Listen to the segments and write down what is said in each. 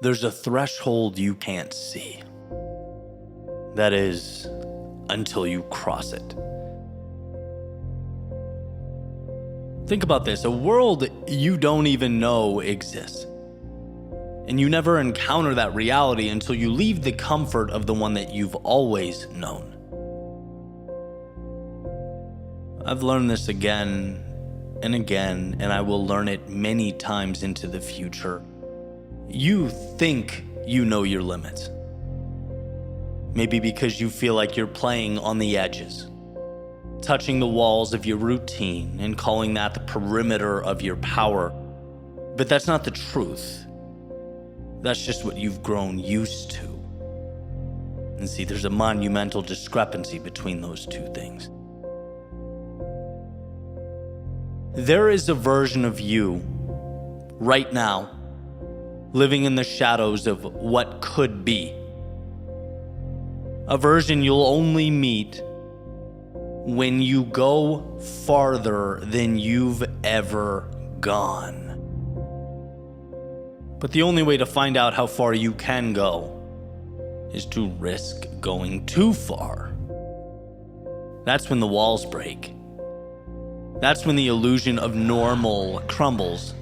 There's a threshold you can't see. That is, until you cross it. Think about this, a world you don't even know exists. And you never encounter that reality until you leave the comfort of the one that you've always known. I've learned this again and again, and I will learn it many times into the future. You think you know your limits. Maybe because you feel like you're playing on the edges, touching the walls of your routine and calling that the perimeter of your power. But that's not the truth. That's just what you've grown used to. And see, there's a monumental discrepancy between those two things. There is a version of you right now living in the shadows of what could be. A version you'll only meet when you go farther than you've ever gone. But the only way to find out how far you can go is to risk going too far. That's when the walls break. That's when the illusion of normal crumbles.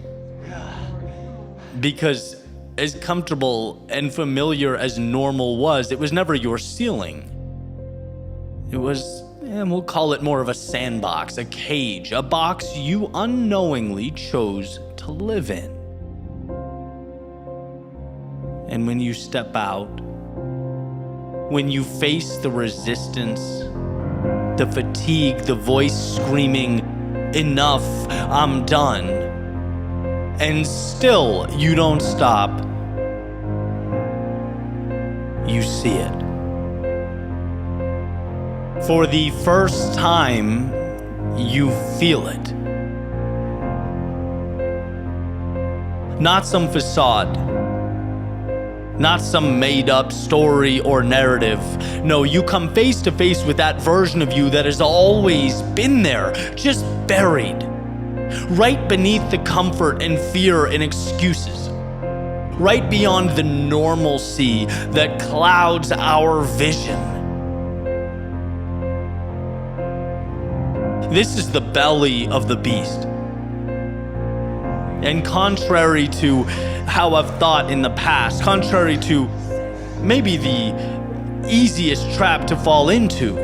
Because as comfortable and familiar as normal was, it was never your ceiling. It was, we'll call it more of a sandbox, a cage, a box you unknowingly chose to live in. And when you step out, when you face the resistance, the fatigue, the voice screaming, "Enough, I'm done," and still you don't stop, you see it. For the first time, you feel it. Not some facade, not some made-up story or narrative. No, you come face to face with that version of you that has always been there, just buried, right beneath the comfort and fear and excuses, right beyond the normalcy that clouds our vision. This is the belly of the beast. And contrary to how I've thought in the past, contrary to maybe the easiest trap to fall into,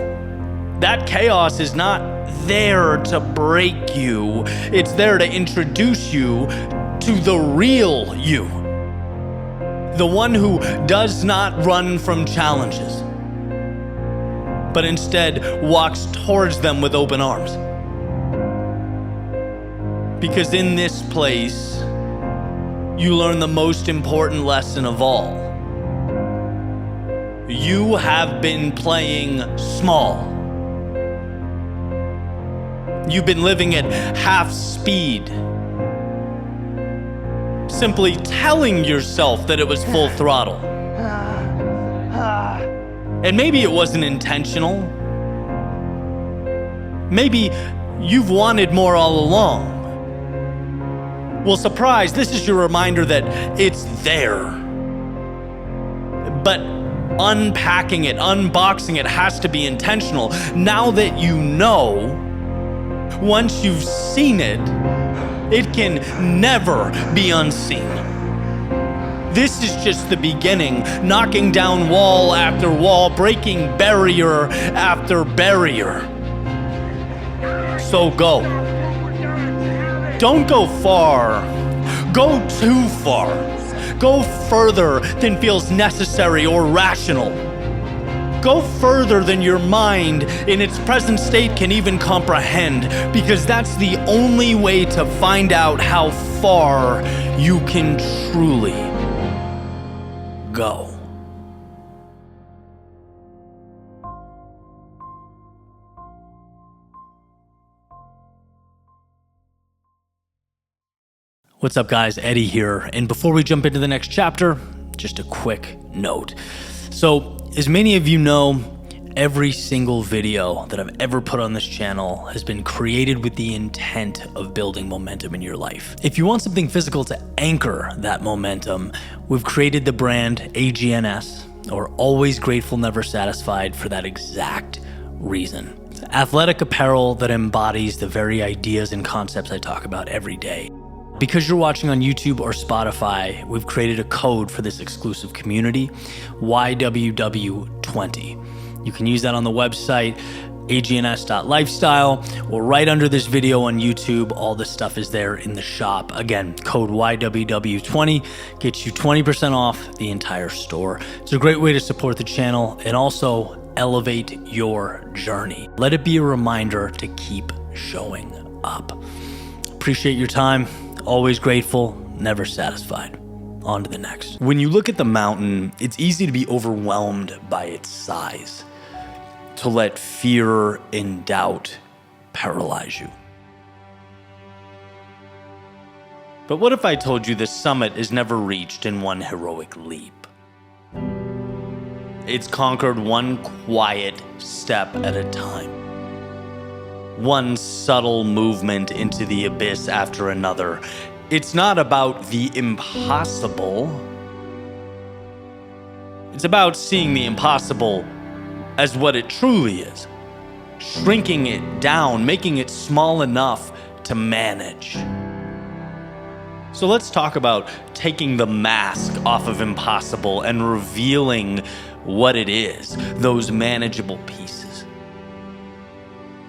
that chaos is not there to break you. It's there to introduce you to the real you. The one who does not run from challenges, but instead walks towards them with open arms. Because in this place, you learn the most important lesson of all. You have been playing small. You've been living at half speed, simply telling yourself that it was full throttle. And maybe it wasn't intentional. Maybe you've wanted more all along. Well, surprise, this is your reminder that it's there. But unpacking it, unboxing it has to be intentional. Now that you know, once you've seen it, it can never be unseen. This is just the beginning, knocking down wall after wall, breaking barrier after barrier. So go. Don't go far. Go too far. Go further than feels necessary or rational. Go further than your mind in its present state can even comprehend, because that's the only way to find out how far you can truly go. What's up, guys? Eddie here. And before we jump into the next chapter, just a quick note. So, as many of you know, Every single video that I've ever put on this channel has been created with the intent of building momentum in your life. If you want something physical to anchor that momentum, we've created the brand AGNS, or Always Grateful, Never Satisfied, for that exact reason. It's athletic apparel that embodies the very ideas and concepts I talk about every day. Because you're watching on YouTube or Spotify, we've created a code for this exclusive community, YWW20. You can use that on the website, agns.lifestyle, or right under this video on YouTube. All this stuff is there in the shop. Again, code YWW20 gets you 20% off the entire store. It's a great way to support the channel and also elevate your journey. Let it be a reminder to keep showing up. Appreciate your time. Always grateful, never satisfied. On to the next. When you look at the mountain, it's easy to be overwhelmed by its size, to let fear and doubt paralyze you. But what if I told you the summit is never reached in one heroic leap? It's conquered one quiet step at a time. One subtle movement into the abyss after another. It's not about the impossible. It's about seeing the impossible as what it truly is, shrinking it down, making it small enough to manage. So let's talk about taking the mask off of impossible and revealing what it is, those manageable pieces.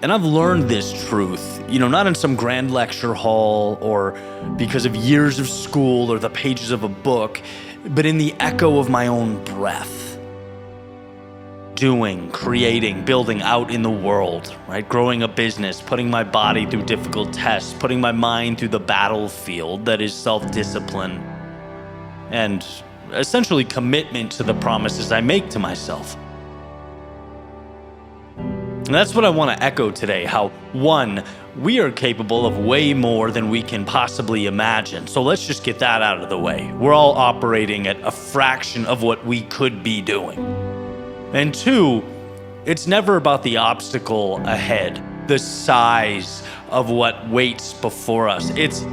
And I've learned this truth, not in some grand lecture hall or because of years of school or the pages of a book, but in the echo of my own breath. Doing, creating, building out in the world, right? Growing a business, putting my body through difficult tests, putting my mind through the battlefield that is self-discipline, and essentially commitment to the promises I make to myself. And that's what I want to echo today, how, one, we are capable of way more than we can possibly imagine. So let's just get that out of the way. We're all operating at a fraction of what we could be doing. And two, it's never about the obstacle ahead, the size of what waits before us. It's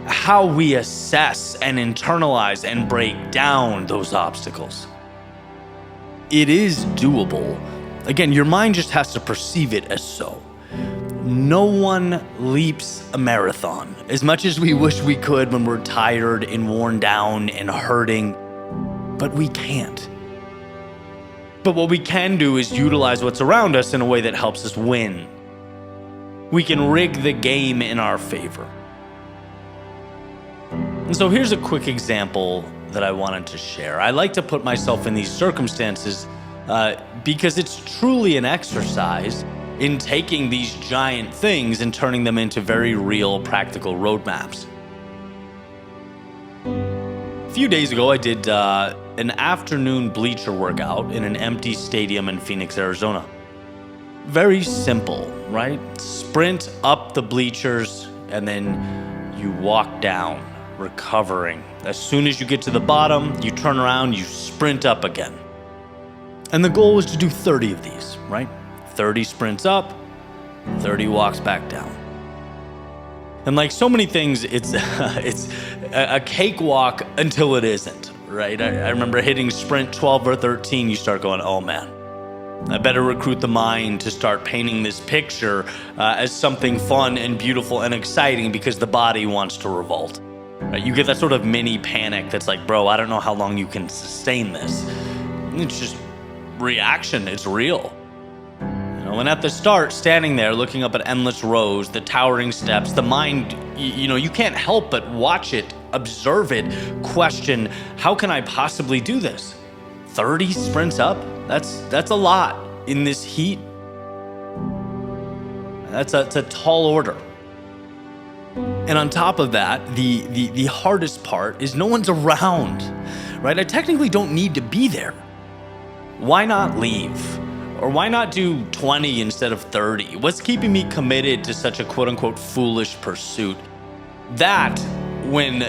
how we assess and internalize and break down those obstacles. It is doable. Again, your mind just has to perceive it as so. No one leaps a marathon, as much as we wish we could when we're tired and worn down and hurting, but we can't. But what we can do is utilize what's around us in a way that helps us win. We can rig the game in our favor. And so here's a quick example that I wanted to share. I like to put myself in these circumstances because it's truly an exercise in taking these giant things and turning them into very real, practical roadmaps. A few days ago, I did an afternoon bleacher workout in an empty stadium in Phoenix, Arizona. Very simple, right? Sprint up the bleachers and then you walk down, recovering. As soon as you get to the bottom, you turn around, you sprint up again. And the goal was to do 30 of these, right? 30 sprints up, 30 walks back down. And like so many things, it's a cakewalk until it isn't, right? I remember hitting sprint 12 or 13, you start going, oh man, I better recruit the mind to start painting this picture as something fun and beautiful and exciting because the body wants to revolt. Right? You get that sort of mini panic that's like, bro, I don't know how long you can sustain this. It's just reaction, it's real. And at the start, standing there, looking up at endless rows, the towering steps, the mind, you can't help but watch it, observe it, question, how can I possibly do this? 30 sprints up? That's a lot in this heat. That's a tall order. And on top of that, the hardest part is no one's around, right? I technically don't need to be there. Why not leave? Or why not do 20 instead of 30? What's keeping me committed to such a quote-unquote foolish pursuit? That, when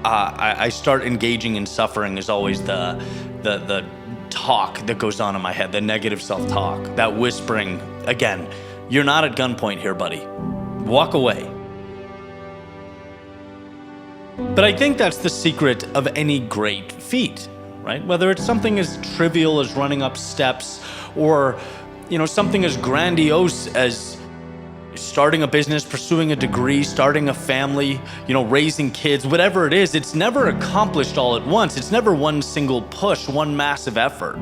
I start engaging in suffering, is always the talk that goes on in my head, the negative self-talk, that whispering. Again, you're not at gunpoint here, buddy. Walk away. But I think that's the secret of any great feat, right? Whether it's something as trivial as running up steps or, something as grandiose as starting a business, pursuing a degree, starting a family, raising kids, whatever it is, it's never accomplished all at once. It's never one single push, one massive effort.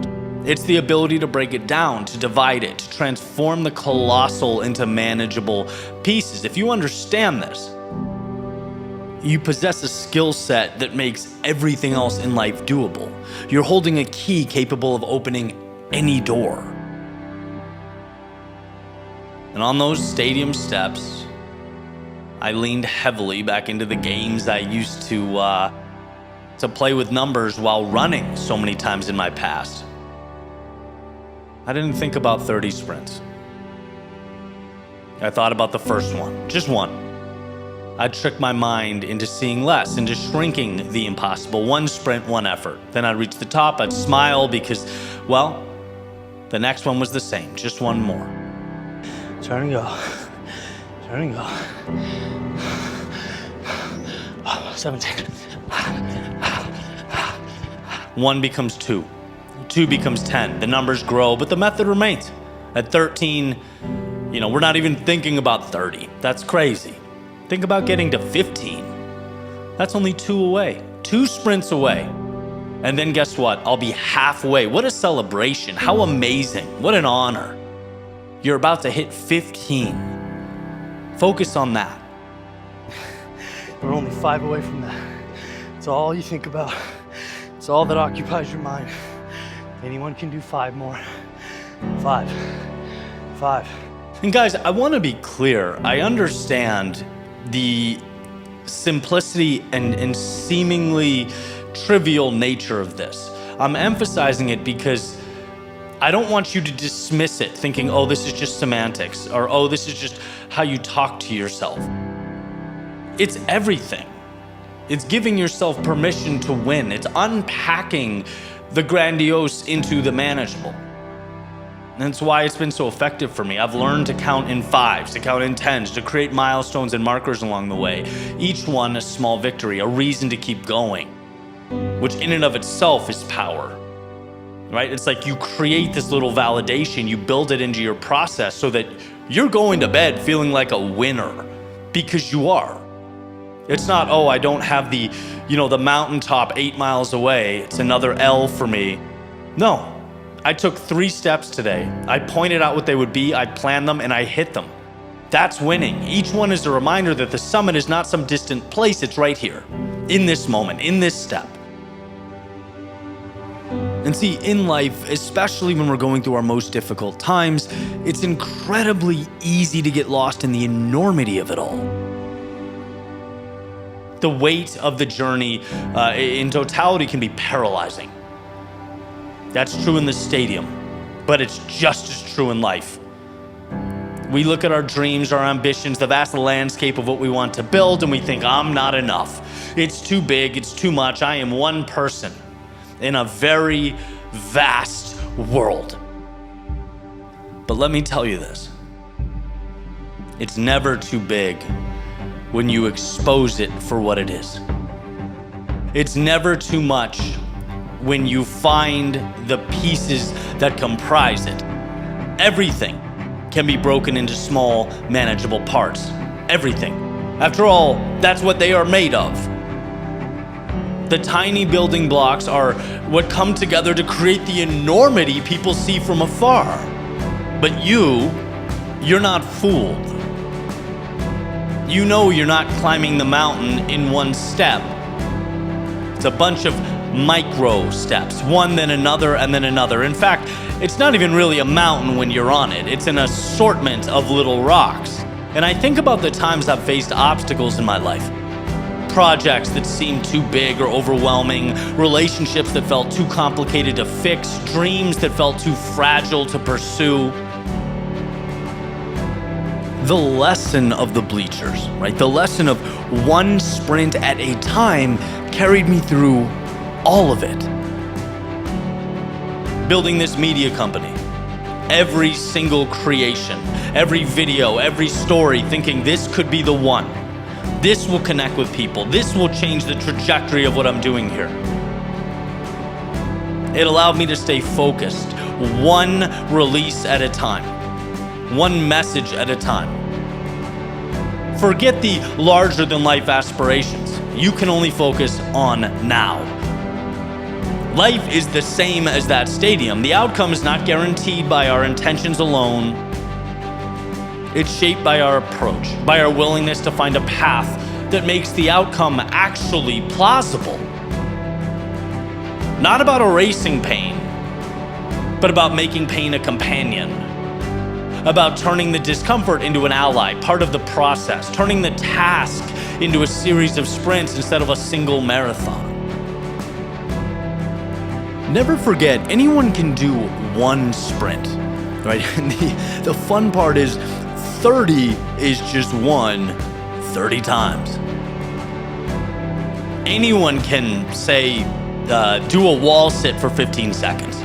It's the ability to break it down, to divide it, to transform the colossal into manageable pieces. If you understand this, you possess a skill set that makes everything else in life doable. You're holding a key capable of opening any door. And on those stadium steps, I leaned heavily back into the games I used to play with numbers while running so many times in my past. I didn't think about 30 sprints. I thought about the first one, just one. I'd trick my mind into seeing less, into shrinking the impossible. One sprint, one effort. Then I'd reach the top, I'd smile because, well, the next one was the same, just one more. Turn and go. Turn and go. 17. One becomes two. Two becomes 10. The numbers grow, but the method remains. At 13, we're not even thinking about 30. That's crazy. Think about getting to 15. That's only 2 away. 2 sprints away. And then guess what? I'll be halfway. What a celebration. How amazing. What an honor. You're about to hit 15. Focus on that. We're only 5 away from that. It's all you think about. It's all that occupies your mind. Anyone can do 5 more. 5. And guys, I want to be clear. I understand the simplicity and seemingly trivial nature of this. I'm emphasizing it because I don't want you to dismiss it thinking, oh, this is just semantics, or oh, this is just how you talk to yourself. It's everything. It's giving yourself permission to win. It's unpacking the grandiose into the manageable. And that's why it's been so effective for me. I've learned to count in 5s, to count in 10s, to create milestones and markers along the way. Each one a small victory, a reason to keep going, which in and of itself is power, right? It's like you create this little validation, you build it into your process so that you're going to bed feeling like a winner because you are. It's not, oh, I don't have the mountaintop 8 miles away. It's another L for me. No. I took 3 steps today. I pointed out what they would be, I planned them, and I hit them. That's winning. Each one is a reminder that the summit is not some distant place, it's right here, in this moment, in this step. And see, in life, especially when we're going through our most difficult times, it's incredibly easy to get lost in the enormity of it all. The weight of the journey in totality can be paralyzing. That's true in the stadium, but it's just as true in life. We look at our dreams, our ambitions, the vast landscape of what we want to build, and we think, I'm not enough. It's too big, it's too much. I am one person in a very vast world. But let me tell you this. It's never too big when you expose it for what it is. It's never too much when you find the pieces that comprise it. Everything can be broken into small, manageable parts. Everything. After all, that's what they are made of. The tiny building blocks are what come together to create the enormity people see from afar. But you're not fooled. You know you're not climbing the mountain in one step. It's a bunch of micro steps, one then another and then another. In fact, it's not even really a mountain when you're on it. It's an assortment of little rocks. And I think about the times I've faced obstacles in my life. Projects that seemed too big or overwhelming, relationships that felt too complicated to fix, dreams that felt too fragile to pursue. The lesson of the bleachers, right? The lesson of one sprint at a time carried me through all of it. building this media company. Every single creation, every video, every story, thinking this could be the one. This will connect with people. This will change the trajectory of what I'm doing here. It allowed me to stay focused, one release at a time, one message at a time. Forget the larger than life aspirations. You can only focus on now. Life is the same as that stadium. The outcome is not guaranteed by our intentions alone. It's shaped by our approach, by our willingness to find a path that makes the outcome actually plausible. Not about erasing pain, but about making pain a companion. About turning the discomfort into an ally, part of the process, turning the task into a series of sprints instead of a single marathon. Never forget, anyone can do one sprint, right? And the fun part is 30 is just one 30 times. Anyone can say, do a wall sit for 15 seconds.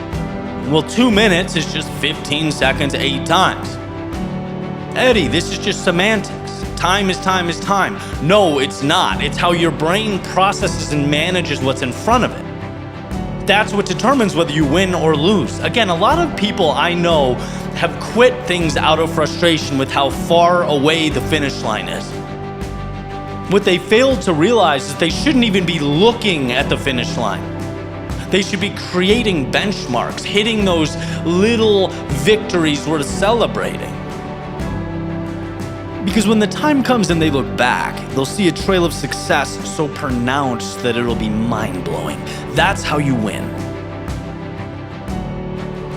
Well, 2 minutes is just 15 seconds 8 times. Eddie, this is just semantics. Time is time is time. No, it's not. It's how your brain processes and manages what's in front of it. That's what determines whether you win or lose. Again, a lot of people I know have quit things out of frustration with how far away the finish line is. What they failed to realize is they shouldn't even be looking at the finish line. They should be creating benchmarks, hitting those little victories worth celebrating. Because when the time comes and they look back, they'll see a trail of success so pronounced that it'll be mind-blowing. That's how you win.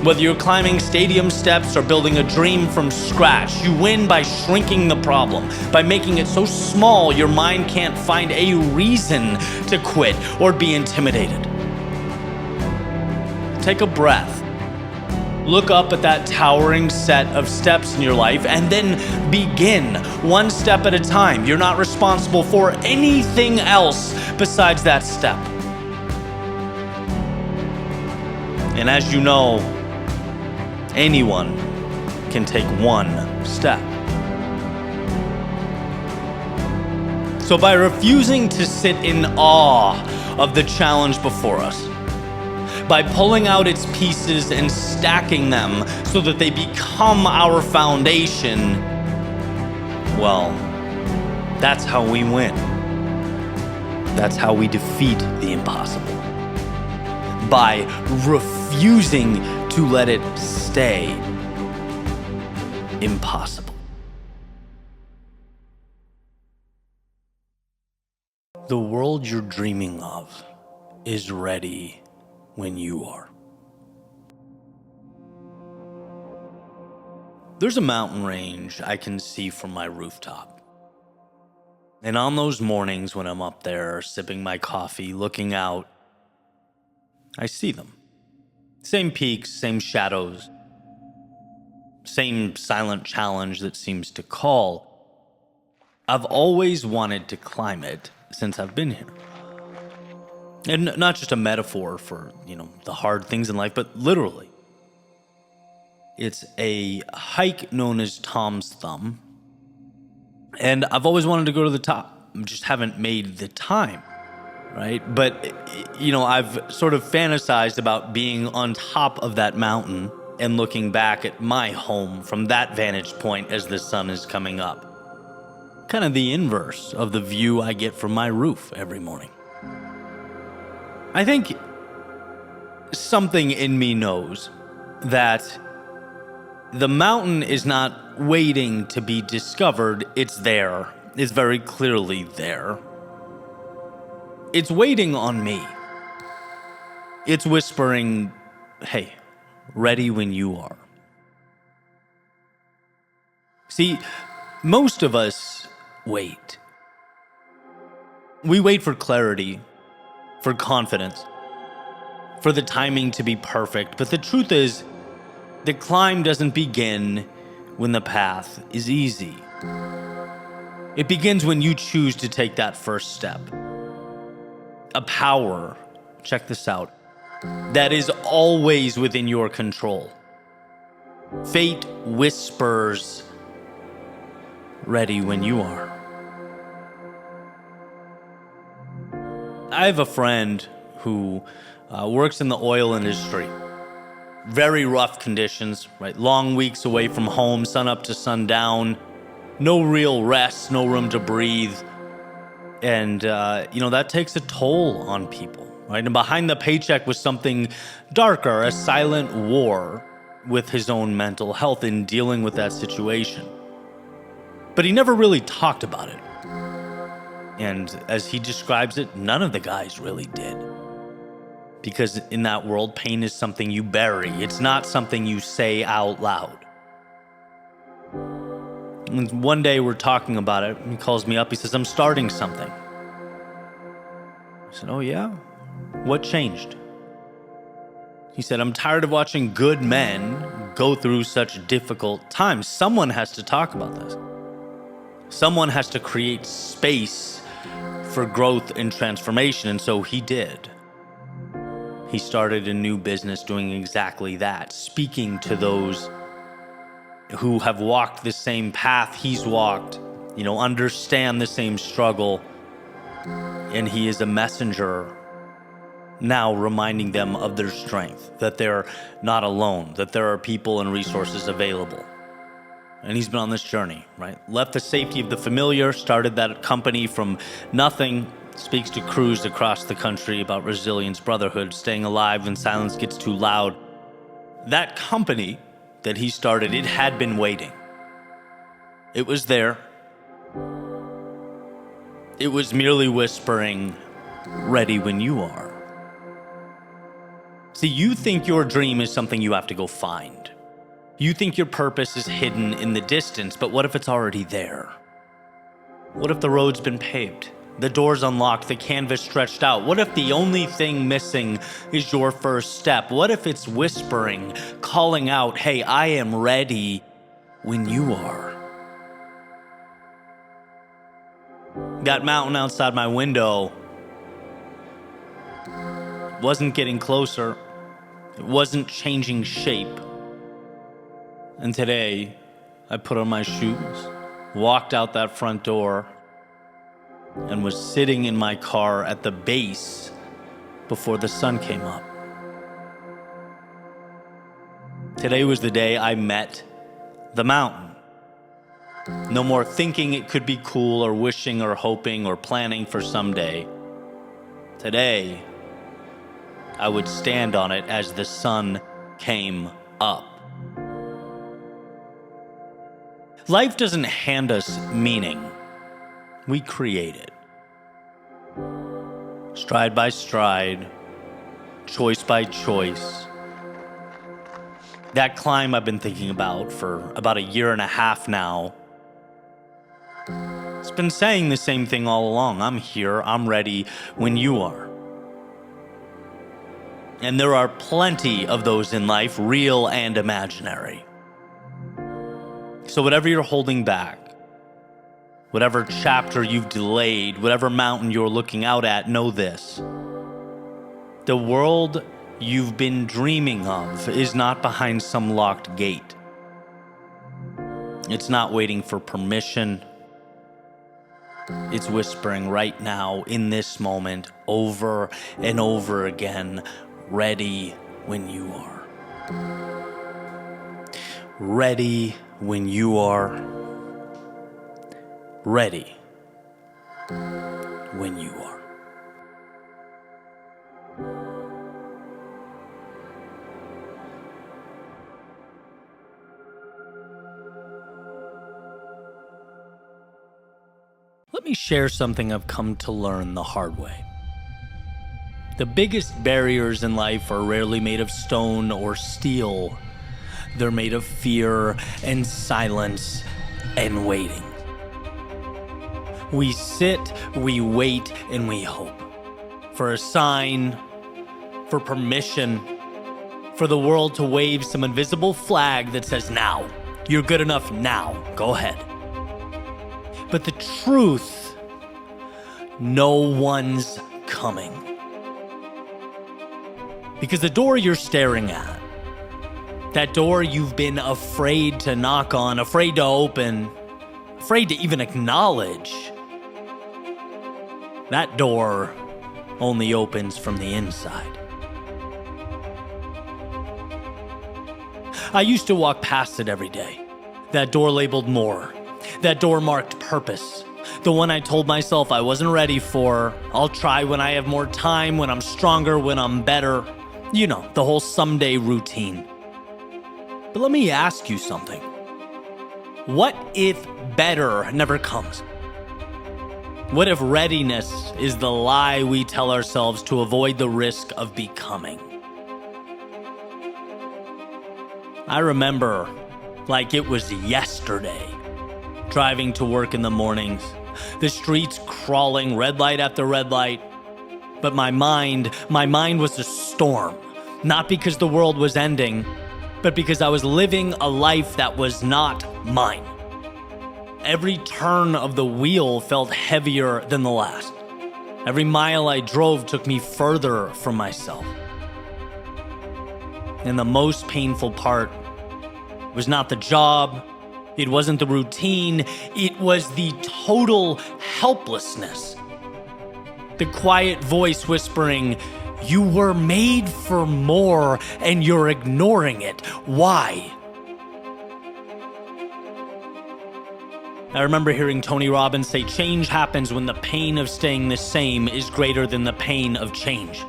Whether you're climbing stadium steps or building a dream from scratch, you win by shrinking the problem, by making it so small your mind can't find a reason to quit or be intimidated. Take a breath. Look up at that towering set of steps in your life and then begin one step at a time. You're not responsible for anything else besides that step. And as you know, anyone can take one step. So by refusing to sit in awe of the challenge before us, by pulling out its pieces and stacking them so that they become our foundation, well, that's how we win. That's how we defeat the impossible. By refusing to let it stay impossible. The world you're dreaming of is ready when you are. There's a mountain range I can see from my rooftop. And on those mornings when I'm up there sipping my coffee, looking out, I see them. Same peaks, same shadows, same silent challenge that seems to call. I've always wanted to climb it since I've been here. And not just a metaphor for, the hard things in life, but literally. It's a hike known as Tom's Thumb. And I've always wanted to go to the top. I just haven't made the time, right? But, I've sort of fantasized about being on top of that mountain and looking back at my home from that vantage point as the sun is coming up. Kind of the inverse of the view I get from my roof every morning. I think something in me knows that the mountain is not waiting to be discovered. It's there. It's very clearly there. It's waiting on me. It's whispering, hey, ready when you are. See, most of us wait. We wait for clarity, for confidence, for the timing to be perfect. But the truth is, the climb doesn't begin when the path is easy. It begins when you choose to take that first step. A power, check this out, that is always within your control. Fate whispers, ready when you are. I have a friend who works in the oil industry. Very rough conditions, right? Long weeks away from home, sun up to sundown, no real rest, no room to breathe. And, that takes a toll on people, right? And behind the paycheck was something darker, a silent war with his own mental health in dealing with that situation. But he never really talked about it. And as he describes it, none of the guys really did. Because in that world, pain is something you bury. It's not something you say out loud. And one day we're talking about it. He calls me up. He says, I'm starting something. I said, oh, yeah? What changed? He said, I'm tired of watching good men go through such difficult times. Someone has to talk about this. Someone has to create space for growth and transformation. And so he did. He started a new business doing exactly that, speaking to those who have walked the same path he's walked, understand the same struggle. And he is a messenger now, reminding them of their strength, that they're not alone, that there are people and resources available. And he's been on this journey, right? Left the safety of the familiar, started that company from nothing, speaks to crews across the country about resilience, brotherhood, staying alive when silence gets too loud. That company that he started, it had been waiting. It was there. It was merely whispering, ready when you are. See, you think your dream is something you have to go find. You think your purpose is hidden in the distance, but what if it's already there? What if the road's been paved? The door's unlocked, the canvas stretched out. What if the only thing missing is your first step? What if it's whispering, calling out, hey, I am ready when you are? That mountain outside my window wasn't getting closer. It wasn't changing shape. And today, I put on my shoes, walked out that front door, and was sitting in my car at the base before the sun came up. Today was the day I met the mountain. No more thinking it could be cool or wishing or hoping or planning for someday. Today, I would stand on it as the sun came up. Life doesn't hand us meaning. We create it. Stride by stride, choice by choice. That climb I've been thinking about for about a year and a half now. It's been saying the same thing all along. I'm here, I'm ready when you are. And there are plenty of those in life, real and imaginary. So whatever you're holding back, whatever chapter you've delayed, whatever mountain you're looking out at, know this. The world you've been dreaming of is not behind some locked gate. It's not waiting for permission. It's whispering right now, in this moment, over and over again, ready when you are. Ready when you are. Ready when you are. Let me share something I've come to learn the hard way. The biggest barriers in life are rarely made of stone or steel. They're made of fear and silence and waiting. We sit, we wait, and we hope. For a sign, for permission, for the world to wave some invisible flag that says, now, you're good enough now, go ahead. But the truth, no one's coming. Because the door you're staring at, that door you've been afraid to knock on, afraid to open, afraid to even acknowledge, that door only opens from the inside. I used to walk past it every day. That door labeled more. That door marked purpose. The one I told myself I wasn't ready for. I'll try when I have more time, when I'm stronger, when I'm better. You know, the whole someday routine. But let me ask you something. What if better never comes? What if readiness is the lie we tell ourselves to avoid the risk of becoming? I remember, like it was yesterday, driving to work in the mornings, the streets crawling, red light after red light. But my mind was a storm, not because the world was ending, but because I was living a life that was not mine. Every turn of the wheel felt heavier than the last. Every mile I drove took me further from myself. And the most painful part was not the job, it wasn't the routine, it was the total helplessness. The quiet voice whispering, "You were made for more and you're ignoring it. Why?" I remember hearing Tony Robbins say change happens when the pain of staying the same is greater than the pain of change.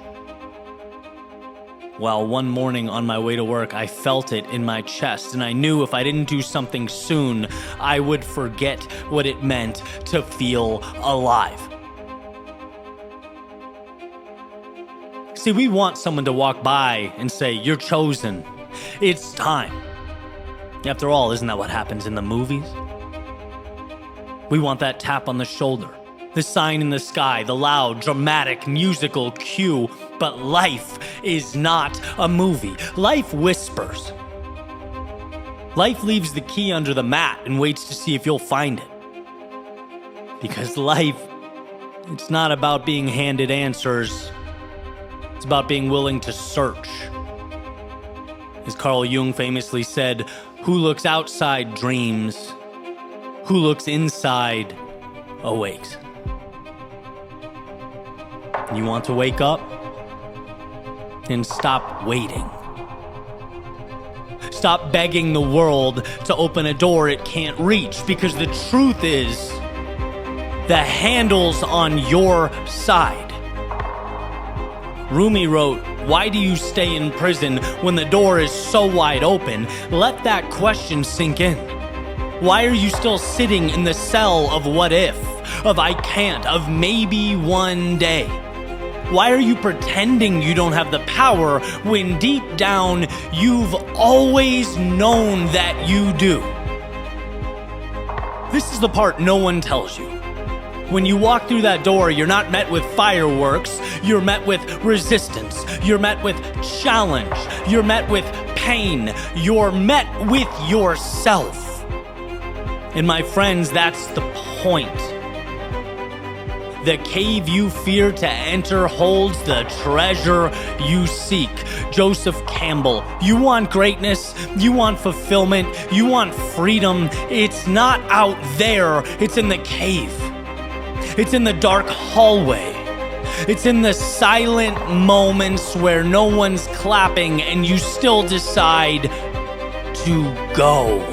Well, one morning on my way to work, I felt it in my chest, and I knew if I didn't do something soon, I would forget what it meant to feel alive. See, we want someone to walk by and say, "You're chosen. It's time." After all, isn't that what happens in the movies? We want that tap on the shoulder, the sign in the sky, the loud, dramatic, musical cue. But life is not a movie. Life whispers. Life leaves the key under the mat and waits to see if you'll find it. Because life, it's not about being handed answers. It's about being willing to search. As Carl Jung famously said, "Who looks outside dreams. Who looks inside awakes." You want to wake up? And stop waiting. Stop begging the world to open a door it can't reach, because the truth is, the handle's on your side. Rumi wrote, "Why do you stay in prison when the door is so wide open?" Let that question sink in. Why are you still sitting in the cell of what if, of I can't, of maybe one day? Why are you pretending you don't have the power when deep down you've always known that you do? This is the part no one tells you. When you walk through that door, you're not met with fireworks, you're met with resistance, you're met with challenge, you're met with pain, you're met with yourself. And my friends, that's the point. The cave you fear to enter holds the treasure you seek. Joseph Campbell. You want greatness, you want fulfillment, you want freedom. It's not out there, it's in the cave. It's in the dark hallway. It's in the silent moments where no one's clapping and you still decide to go.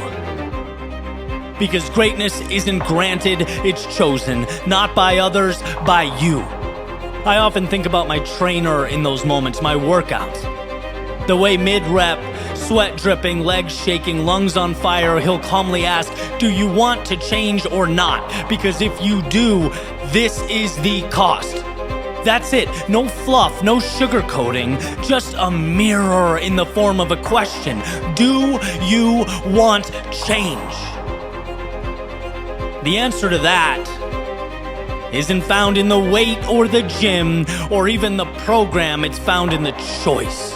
Because greatness isn't granted, it's chosen, not by others, by you. I often think about my trainer in those moments, my workouts. The way mid-rep, sweat dripping, legs shaking, lungs on fire, he'll calmly ask, "Do you want to change or not? Because if you do, this is the cost." That's it. No fluff, no sugarcoating, just a mirror in the form of a question. Do you want change? The answer to that isn't found in the weight or the gym or even the program. It's found in the choice.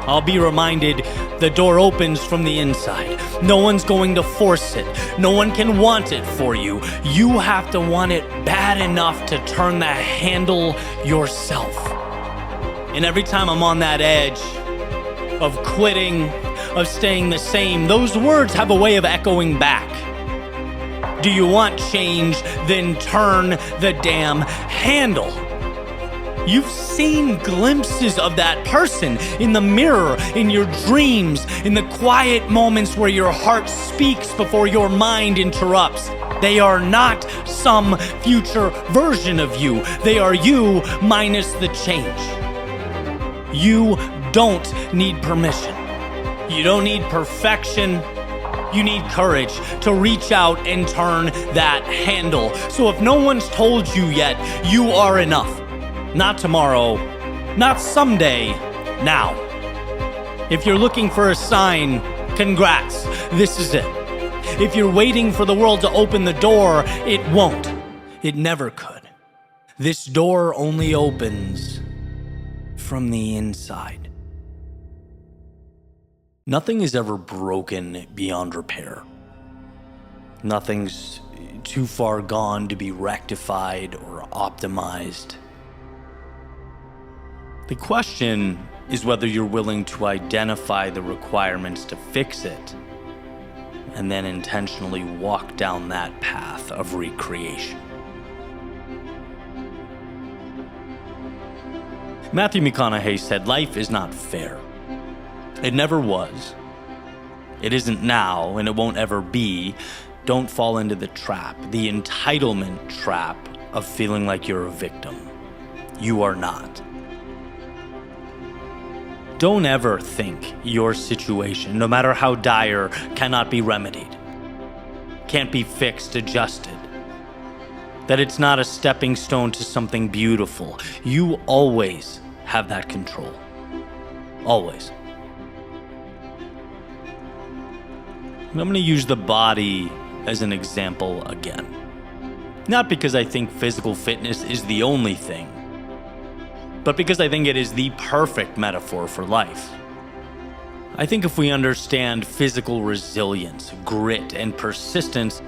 I'll be reminded the door opens from the inside. No one's going to force it. No one can want it for you. You have to want it bad enough to turn the handle yourself. And every time I'm on that edge of quitting, of staying the same, those words have a way of echoing back. Do you want change? Then turn the damn handle. You've seen glimpses of that person in the mirror, in your dreams, in the quiet moments where your heart speaks before your mind interrupts. They are not some future version of you. They are you minus the change. You don't need permission. You don't need perfection. You need courage to reach out and turn that handle. So if no one's told you yet, you are enough. Not tomorrow, not someday, now. If you're looking for a sign, congrats, this is it. If you're waiting for the world to open the door, it won't. It never could. This door only opens from the inside. Nothing is ever broken beyond repair. Nothing's too far gone to be rectified or optimized. The question is whether you're willing to identify the requirements to fix it and then intentionally walk down that path of recreation. Matthew McConaughey said, "Life is not fair. It never was. It isn't now, and it won't ever be. Don't fall into the trap, the entitlement trap of feeling like you're a victim. You are not. Don't ever think your situation, no matter how dire, cannot be remedied, can't be fixed, adjusted, that it's not a stepping stone to something beautiful. You always have that control. Always." I'm going to use the body as an example again. Not because I think physical fitness is the only thing, but because I think it is the perfect metaphor for life. I think if we understand physical resilience, grit, and persistence,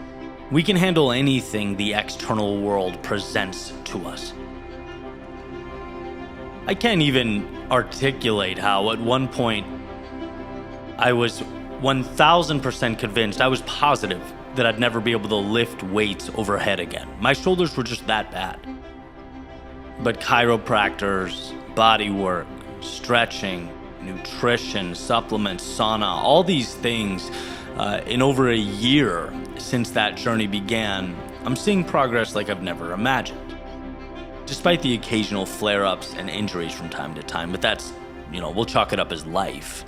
we can handle anything the external world presents to us. I can't even articulate how at one point I was 1000% convinced, I was positive that I'd never be able to lift weights overhead again. My shoulders were just that bad. But chiropractors, body work, stretching, nutrition, supplements, sauna, all these things, in over a year since that journey began, I'm seeing progress like I've never imagined. Despite the occasional flare-ups and injuries from time to time, but that's, we'll chalk it up as life.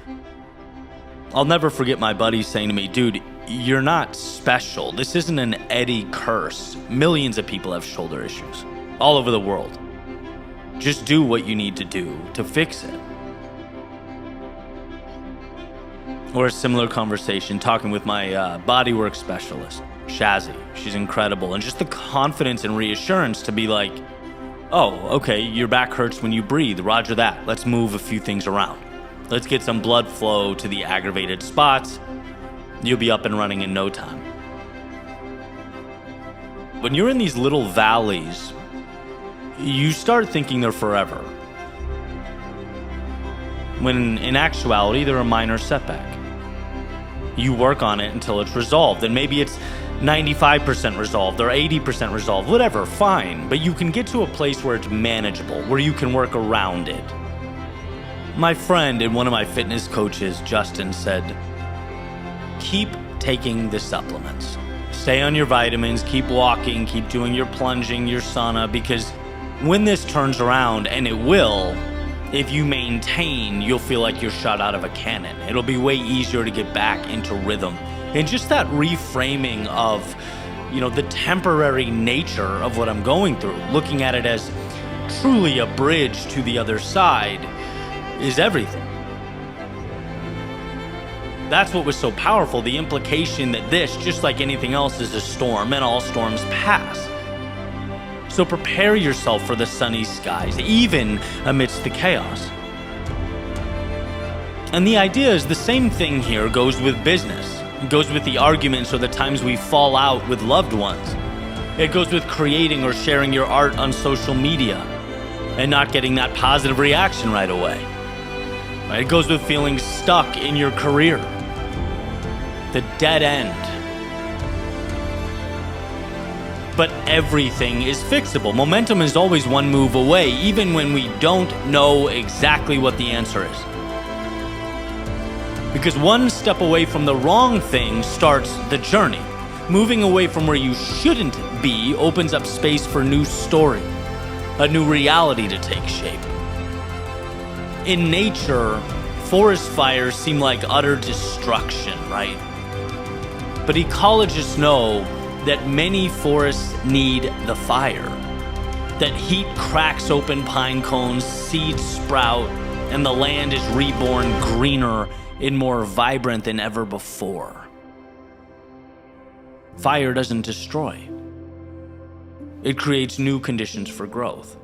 I'll never forget my buddy saying to me, "Dude, you're not special. This isn't an Eddie curse. Millions of people have shoulder issues all over the world. Just do what you need to do to fix it." Or a similar conversation talking with my bodywork specialist, Shazzy. She's incredible. And just the confidence and reassurance to be like, "Oh, okay, your back hurts when you breathe. Roger that. Let's move a few things around. Let's get some blood flow to the aggravated spots. You'll be up and running in no time." When you're in these little valleys, you start thinking they're forever, when in actuality, they're a minor setback. You work on it until it's resolved, and maybe it's 95% resolved or 80% resolved, whatever, fine. But you can get to a place where it's manageable, where you can work around it. My friend and one of my fitness coaches, Justin, said, "Keep taking the supplements. Stay on your vitamins, keep walking, keep doing your plunging, your sauna, because when this turns around, and it will, if you maintain, you'll feel like you're shot out of a cannon. It'll be way easier to get back into rhythm." And just that reframing of, the temporary nature of what I'm going through, looking at it as truly a bridge to the other side, is everything. That's what was so powerful, the implication that this, just like anything else, is a storm, and all storms pass. So prepare yourself for the sunny skies, even amidst the chaos. And the idea is the same thing here goes with business. It goes with the arguments or the times we fall out with loved ones. It goes with creating or sharing your art on social media. and not getting that positive reaction right away. Right? It goes with feeling stuck in your career, the dead end. But everything is fixable. Momentum is always one move away, even when we don't know exactly what the answer is. Because one step away from the wrong thing starts the journey. Moving away from where you shouldn't be opens up space for a new story, a new reality to take shape. In nature, forest fires seem like utter destruction, right? But ecologists know that many forests need the fire. That heat cracks open pine cones, seeds sprout, and the land is reborn greener and more vibrant than ever before. Fire doesn't destroy. It creates new conditions for growth.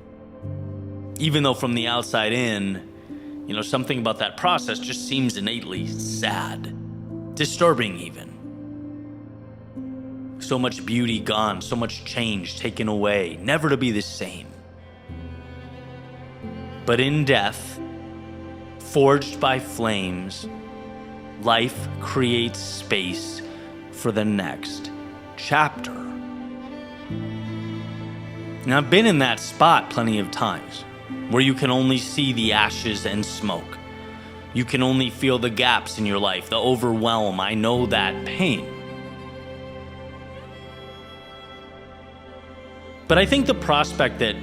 Even though from the outside in, something about that process just seems innately sad, disturbing even. So much beauty gone, so much change taken away, never to be the same. But in death, forged by flames, life creates space for the next chapter. Now, I've been in that spot plenty of times, where you can only see the ashes and smoke. You can only feel the gaps in your life, the overwhelm. I know that pain. But I think the prospect that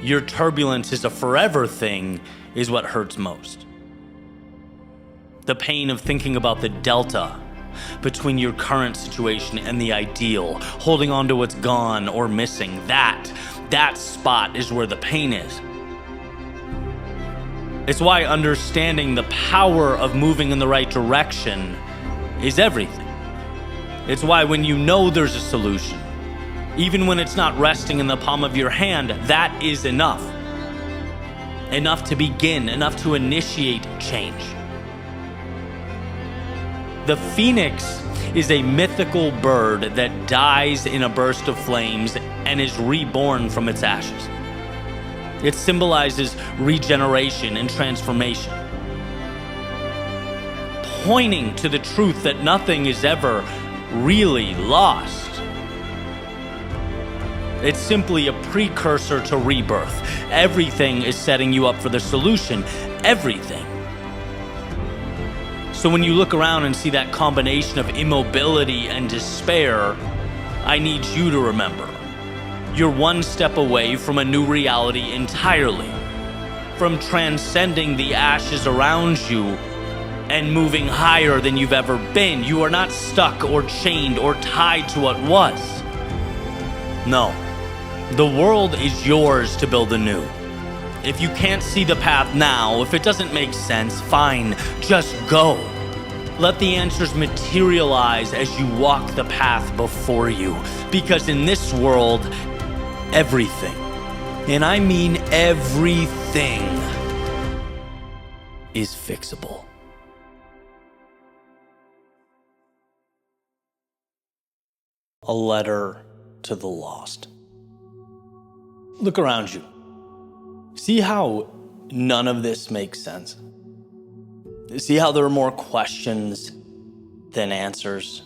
your turbulence is a forever thing is what hurts most. The pain of thinking about the delta between your current situation and the ideal, holding on to what's gone or missing. That spot is where the pain is. It's why understanding the power of moving in the right direction is everything. It's why when you know there's a solution, even when it's not resting in the palm of your hand, that is enough. Enough to begin, enough to initiate change. The phoenix is a mythical bird that dies in a burst of flames and is reborn from its ashes. It symbolizes regeneration and transformation, pointing to the truth that nothing is ever really lost. It's simply a precursor to rebirth. Everything is setting you up for the solution. Everything. So when you look around and see that combination of immobility and despair, I need you to remember, you're one step away from a new reality entirely, from transcending the ashes around you and moving higher than you've ever been. You are not stuck or chained or tied to what was. No, the world is yours to build anew. If you can't see the path now, if it doesn't make sense, fine, just go. Let the answers materialize as you walk the path before you. Because in this world, everything, and I mean everything, is fixable. A letter to the lost. Look around you. See how none of this makes sense? See how there are more questions than answers?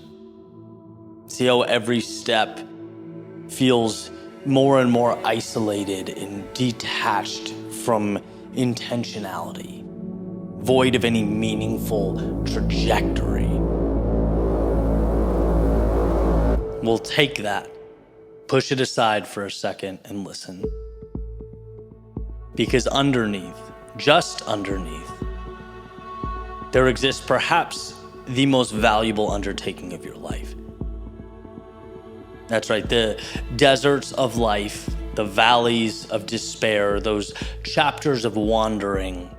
See how every step feels more and more isolated and detached from intentionality, void of any meaningful trajectory? We'll take that, push it aside for a second, and listen. Because underneath, just underneath, there exists perhaps the most valuable undertaking of your life. That's right, the deserts of life, the valleys of despair, those chapters of wandering,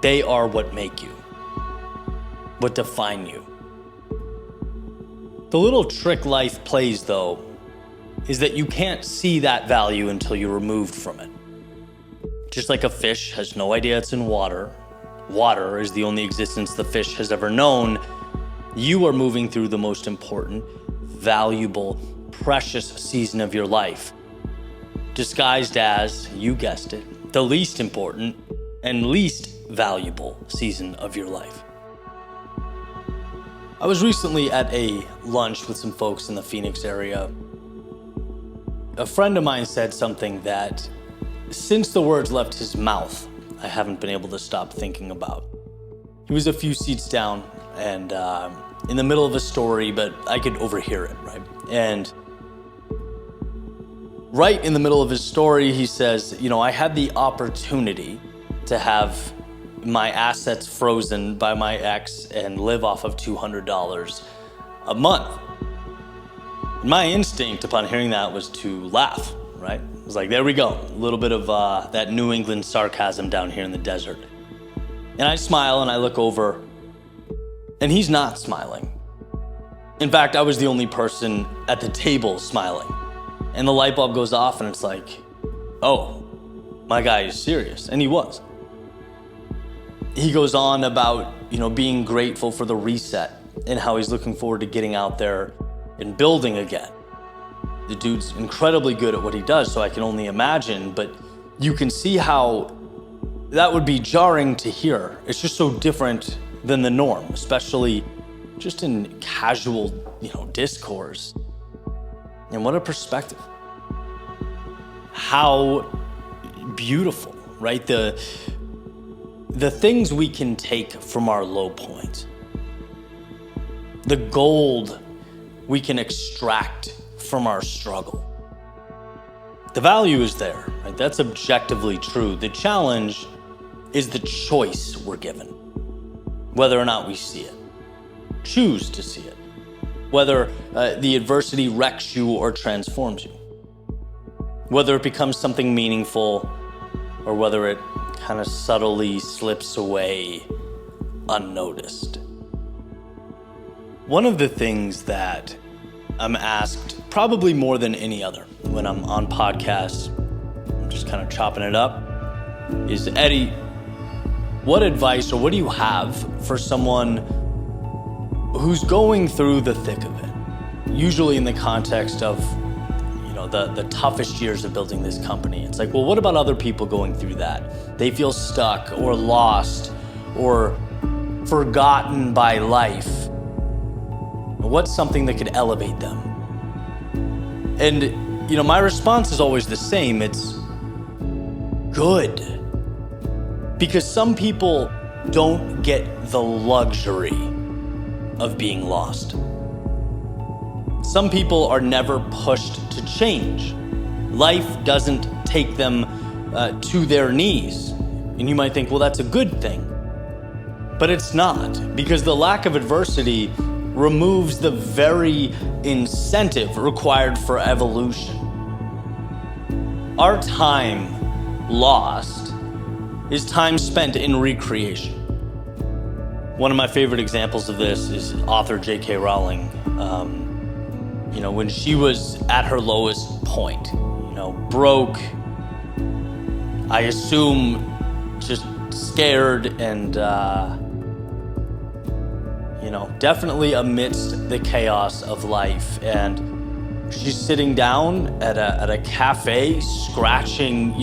they are what make you, what define you. The little trick life plays, though, is that you can't see that value until you're removed from it. Just like a fish has no idea it's in water, water is the only existence the fish has ever known, you are moving through the most important, valuable, precious season of your life. disguised as, you guessed it, the least important and least valuable season of your life. I was recently at a lunch with some folks in the Phoenix area. A friend of mine said something that, since the words left his mouth, I haven't been able to stop thinking about. He was a few seats down and in the middle of a story, but I could overhear it, right? And right in the middle of his story, he says, I had the opportunity to have my assets frozen by my ex and live off of $200 a month. My instinct upon hearing that was to laugh, right? It was like, there we go, a little bit of that New England sarcasm down here in the desert. And I smile and I look over, and he's not smiling. In fact, I was the only person at the table smiling. And the light bulb goes off and it's like, oh, my guy is serious. And he was. He goes on about, being grateful for the reset and how he's looking forward to getting out there and building again. The dude's incredibly good at what he does, so I can only imagine, but you can see how that would be jarring to hear. It's just so different than the norm, especially just in casual, discourse. And what a perspective. How beautiful, right? The things we can take from our low point. The gold we can extract from our struggle. The value is there, right? That's objectively true. The challenge is the choice we're given, whether or not we see it, choose to see it, whether the adversity wrecks you or transforms you, whether it becomes something meaningful or whether it kind of subtly slips away unnoticed. One of the things that I'm asked probably more than any other when I'm on podcasts, I'm just kind of chopping it up, is, Eddie, what advice or what do you have for someone who's going through the thick of it? Usually in the context of, the toughest years of building this company. It's like, well, what about other people going through that? They feel stuck or lost or forgotten by life. What's something that could elevate them? And, my response is always the same. It's good. Because some people don't get the luxury of being lost. Some people are never pushed to change. Life doesn't take them to their knees. And you might think, well, that's a good thing. But it's not, because the lack of adversity removes the very incentive required for evolution. Our time lost is time spent in recreation. One of my favorite examples of this is author J.K. Rowling. When she was at her lowest point, broke, I assume just scared and, definitely amidst the chaos of life. And she's sitting down at a cafe, scratching,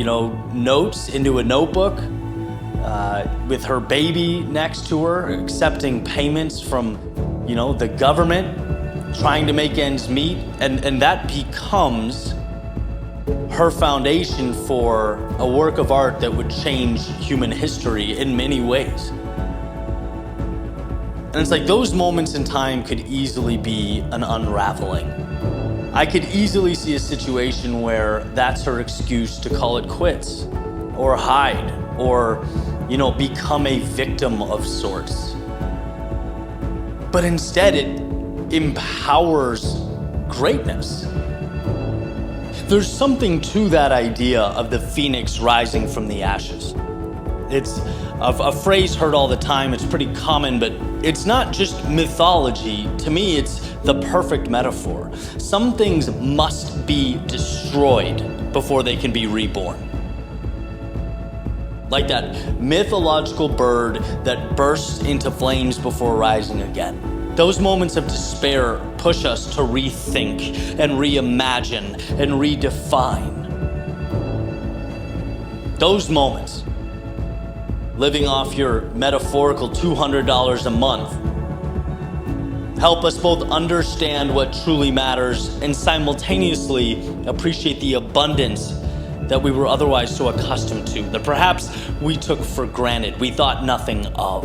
notes into a notebook, with her baby next to her, accepting payments from, the government, trying to make ends meet. And that becomes her foundation for a work of art that would change human history in many ways. And it's like those moments in time could easily be an unraveling. I could easily see a situation where that's her excuse to call it quits, or hide, or, become a victim of sorts. But instead, it empowers greatness. There's something to that idea of the phoenix rising from the ashes. It's a phrase heard all the time. It's pretty common, but it's not just mythology. To me, it's the perfect metaphor. Some things must be destroyed before they can be reborn. Like that mythological bird that bursts into flames before rising again. Those moments of despair push us to rethink and reimagine and redefine. Those moments, living off your metaphorical $200 a month, help us both understand what truly matters and simultaneously appreciate the abundance that we were otherwise so accustomed to, that perhaps we took for granted, we thought nothing of.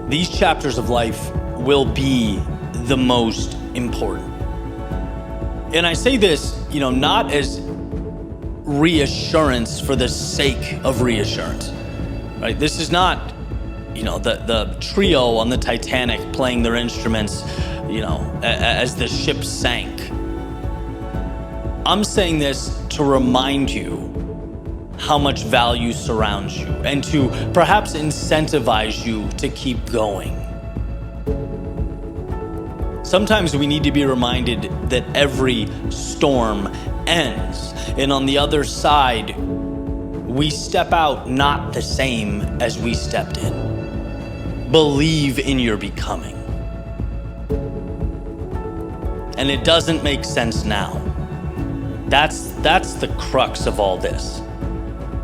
These chapters of life will be the most important. And I say this, not as reassurance for the sake of reassurance, right? This is not, the trio on the Titanic playing their instruments, as the ship sank. I'm saying this to remind you how much value surrounds you and to perhaps incentivize you to keep going. Sometimes we need to be reminded that every storm ends, and on the other side, we step out not the same as we stepped in. Believe in your becoming. And it doesn't make sense now. That's the crux of all this.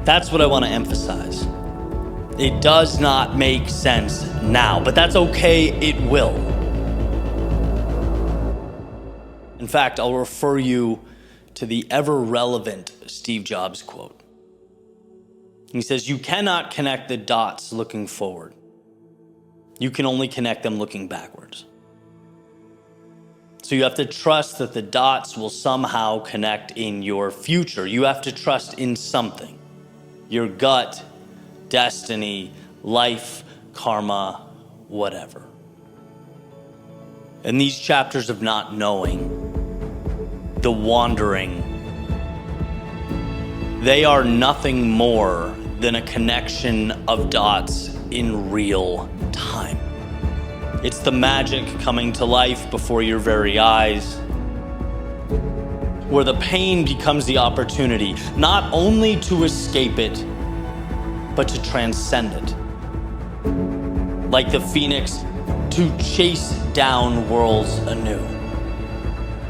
That's what I want to emphasize. It does not make sense now, but that's okay, it will. In fact, I'll refer you to the ever-relevant Steve Jobs quote. He says, "You cannot connect the dots looking forward. You can only connect them looking backwards." So you have to trust that the dots will somehow connect in your future. You have to trust in something. Your gut, destiny, life, karma, whatever. And these chapters of not knowing, the wandering, they are nothing more than a connection of dots in real time. It's the magic coming to life before your very eyes, where the pain becomes the opportunity, not only to escape it, but to transcend it. Like the phoenix, to chase down worlds anew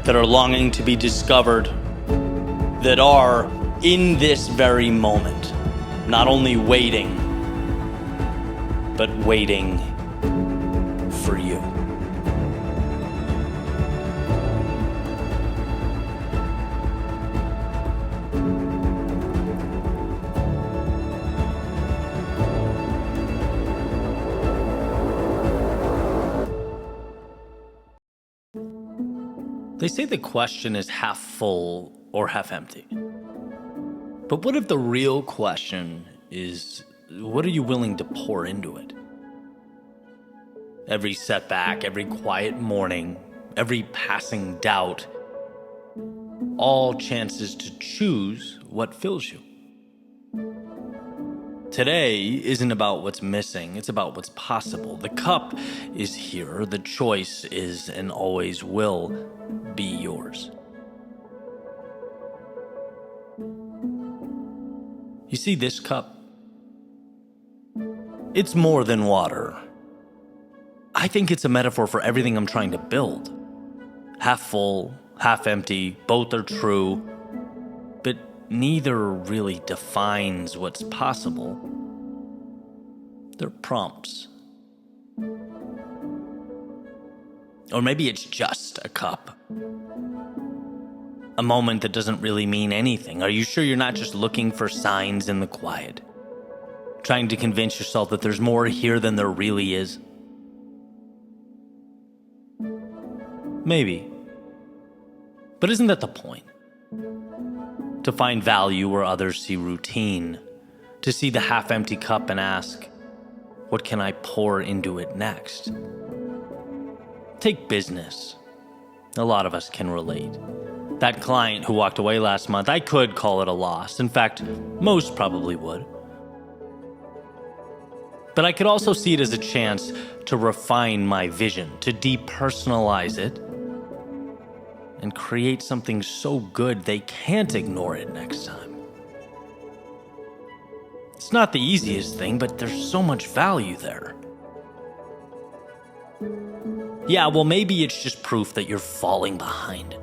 that are longing to be discovered, that are in this very moment, not only waiting, but waiting for you. They say the question is half full or half empty. But what if the real question is, what are you willing to pour into it? Every setback, every quiet morning, every passing doubt, all chances to choose what fills you. Today isn't about what's missing, it's about what's possible. The cup is here, the choice is and always will be yours. You see this cup? It's more than water. I think it's a metaphor for everything I'm trying to build. Half full, half empty, both are true, but neither really defines what's possible. They're prompts. Or maybe it's just a cup. A moment that doesn't really mean anything. Are you sure you're not just looking for signs in the quiet? Trying to convince yourself that there's more here than there really is? Maybe. But isn't that the point? To find value where others see routine. To see the half-empty cup and ask, what can I pour into it next? Take business. A lot of us can relate. That client who walked away last month, I could call it a loss. In fact, most probably would. But I could also see it as a chance to refine my vision, to depersonalize it, and create something so good they can't ignore it next time. It's not the easiest thing, but there's so much value there. Yeah, well, maybe it's just proof that you're falling behind.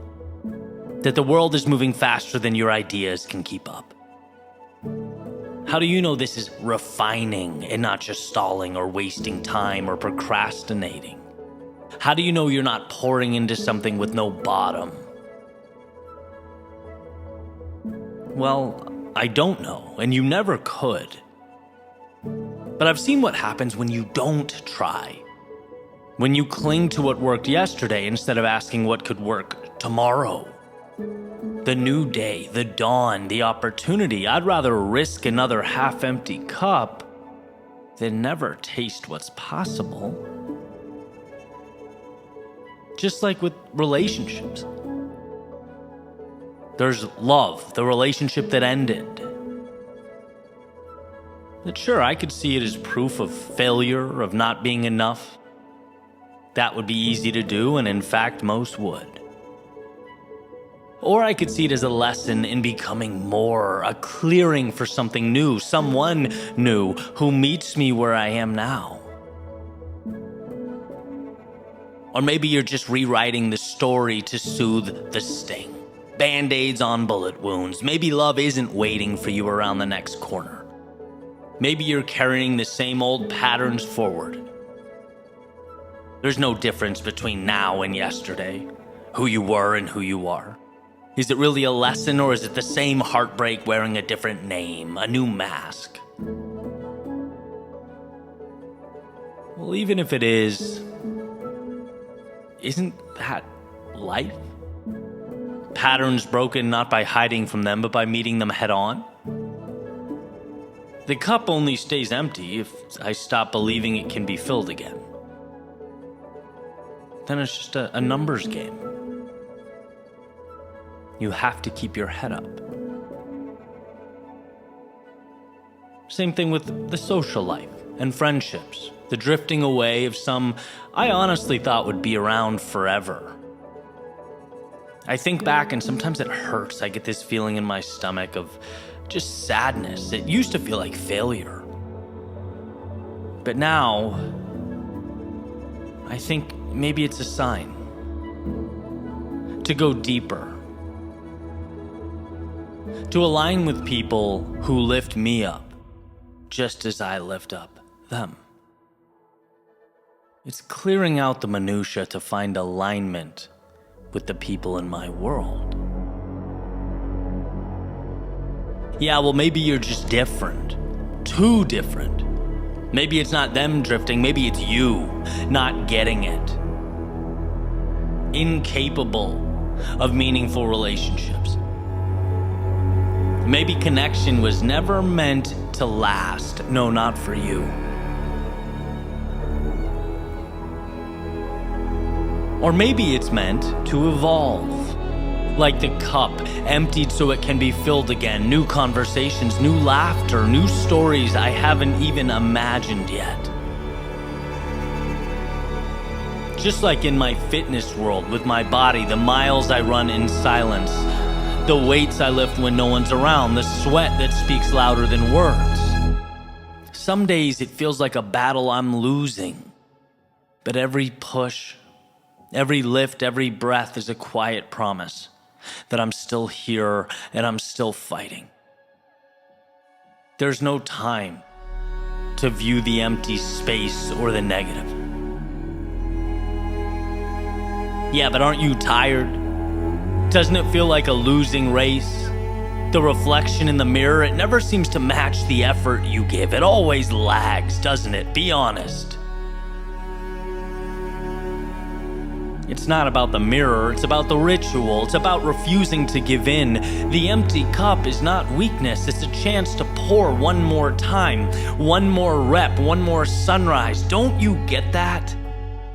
That the world is moving faster than your ideas can keep up. How do you know this is refining and not just stalling or wasting time or procrastinating? How do you know you're not pouring into something with no bottom? Well, I don't know, and you never could. But I've seen what happens when you don't try. When you cling to what worked yesterday instead of asking what could work tomorrow. The new day, the dawn, the opportunity. I'd rather risk another half-empty cup than never taste what's possible. Just like with relationships. There's love, the relationship that ended. But sure, I could see it as proof of failure, of not being enough. That would be easy to do, and in fact, most would. Or I could see it as a lesson in becoming more, a clearing for something new, someone new who meets me where I am now. Or maybe you're just rewriting the story to soothe the sting. Band-aids on bullet wounds. Maybe love isn't waiting for you around the next corner. Maybe you're carrying the same old patterns forward. There's no difference between now and yesterday, who you were and who you are. Is it really a lesson, or is it the same heartbreak wearing a different name, a new mask? Well, even if it is, isn't that life? Patterns broken not by hiding from them, but by meeting them head on? The cup only stays empty if I stop believing it can be filled again. Then it's just a numbers game. You have to keep your head up. Same thing with the social life and friendships, the drifting away of some I honestly thought would be around forever. I think back and sometimes it hurts. I get this feeling in my stomach of just sadness. It used to feel like failure. But now, I think maybe it's a sign to go deeper, to align with people who lift me up just as I lift up them. It's clearing out the minutia to find alignment with the people in my world. Yeah, well, maybe you're just different. Too different. Maybe it's not them drifting, maybe it's you not getting it. Incapable of meaningful relationships. Maybe connection was never meant to last. No, not for you. Or maybe it's meant to evolve. Like the cup, emptied so it can be filled again. New conversations, new laughter, new stories I haven't even imagined yet. Just like in my fitness world with my body, the miles I run in silence, the weights I lift when no one's around, the sweat that speaks louder than words. Some days it feels like a battle I'm losing, but every push, every lift, every breath is a quiet promise that I'm still here and I'm still fighting. There's no time to view the empty space or the negative. Yeah, but aren't you tired? Doesn't it feel like a losing race? The reflection in the mirror, it never seems to match the effort you give. It always lags, doesn't it? Be honest. It's not about the mirror, it's about the ritual. It's about refusing to give in. The empty cup is not weakness, it's a chance to pour one more time, one more rep, one more sunrise. Don't you get that?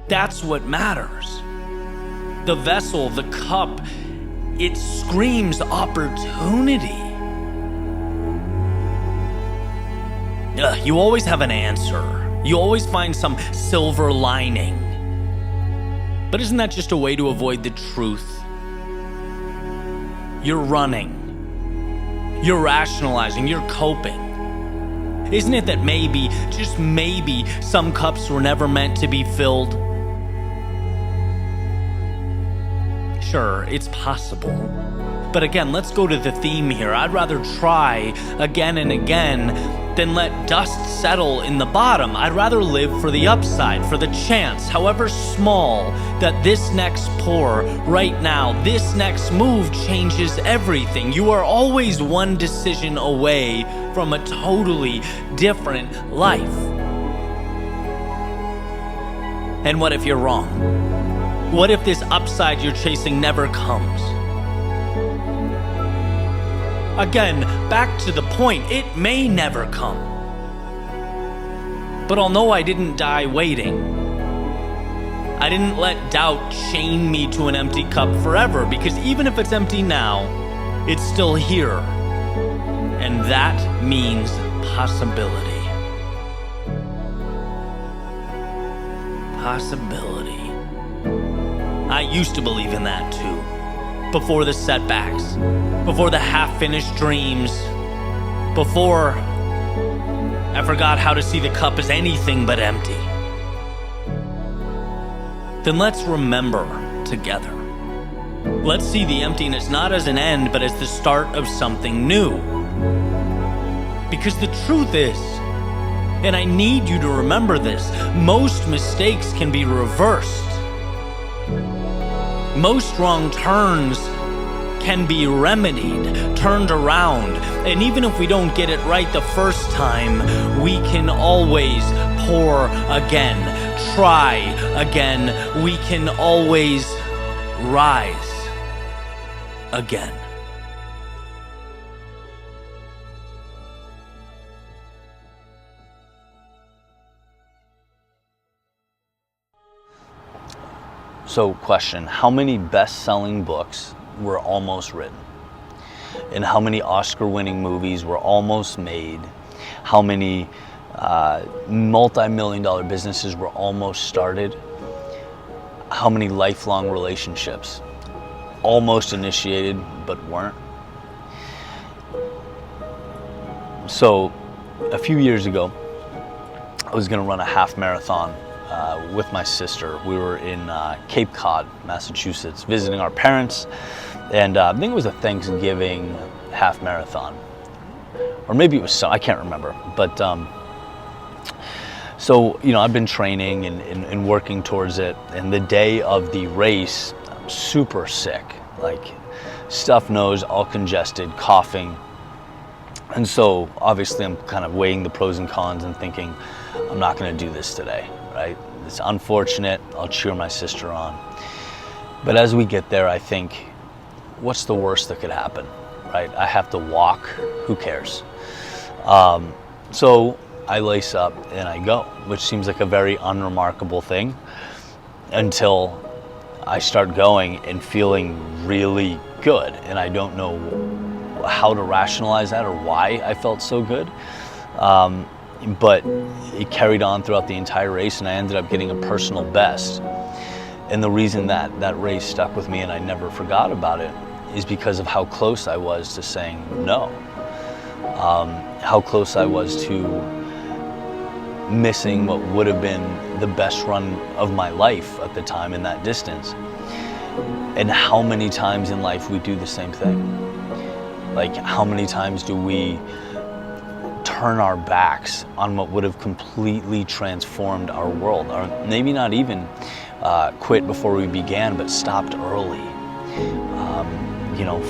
That's what matters. The vessel, the cup, it screams opportunity. You always have an answer. You always find some silver lining. But isn't that just a way to avoid the truth? You're running. You're rationalizing. You're coping. Isn't it that maybe, just maybe, some cups were never meant to be filled? Sure, it's possible. But again, let's go to the theme here. I'd rather try again and again than let dust settle in the bottom. I'd rather live for the upside, for the chance, however small, that this next pour right now, this next move changes everything. You are always one decision away from a totally different life. And what if you're wrong? What if this upside you're chasing never comes? Again, back to the point, it may never come. But I'll know I didn't die waiting. I didn't let doubt chain me to an empty cup forever, because even if it's empty now, it's still here. And that means possibility. Possibility. I used to believe in that too. Before the setbacks, before the half-finished dreams, before I forgot how to see the cup as anything but empty. Then let's remember together. Let's see the emptiness not as an end, but as the start of something new. Because the truth is, and I need you to remember this, most mistakes can be reversed. Most wrong turns can be remedied, turned around. And even if we don't get it right the first time, we can always pour again, try again. We can always rise again. So, question, how many best-selling books were almost written? And how many Oscar-winning movies were almost made? How many multi-million-dollar businesses were almost started? How many lifelong relationships almost initiated but weren't? So, a few years ago, I was gonna run a half marathon with my sister. We were in Cape Cod, Massachusetts, visiting our parents, and I think it was a Thanksgiving half marathon, or maybe it was I can't remember. But so I've been training and working towards it, and the day of the race, I'm super sick, like stuffed nose, all congested, coughing, and so obviously I'm kind of weighing the pros and cons and thinking, I'm not going to do this today. Right? It's unfortunate. I'll cheer my sister on. But as we get there, I think, what's the worst that could happen? Right? I have to walk. Who cares? So I lace up and I go, which seems like a very unremarkable thing until I start going and feeling really good. And I don't know how to rationalize that or why I felt so good. But it carried on throughout the entire race, and I ended up getting a personal best. And the reason that race stuck with me and I never forgot about it is because of how close I was to saying no. How close I was to missing what would have been the best run of my life at the time in that distance. And how many times in life we do the same thing. Like, how many times do we turn our backs on what would have completely transformed our world, or maybe not even quit before we began, but stopped early.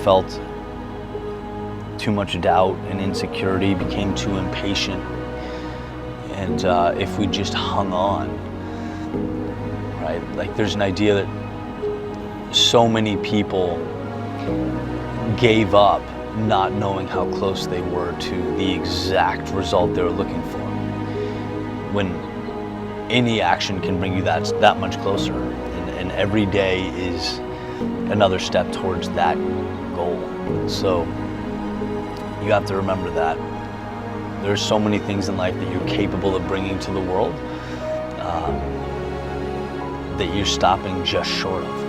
Felt too much doubt and insecurity, became too impatient, and if we just hung on, right? Like, there's an idea that so many people gave up not knowing how close they were to the exact result they were looking for, when any action can bring you that much closer, and every day is another step towards that goal. So you have to remember that there's so many things in life that you're capable of bringing to the world that you're stopping just short of.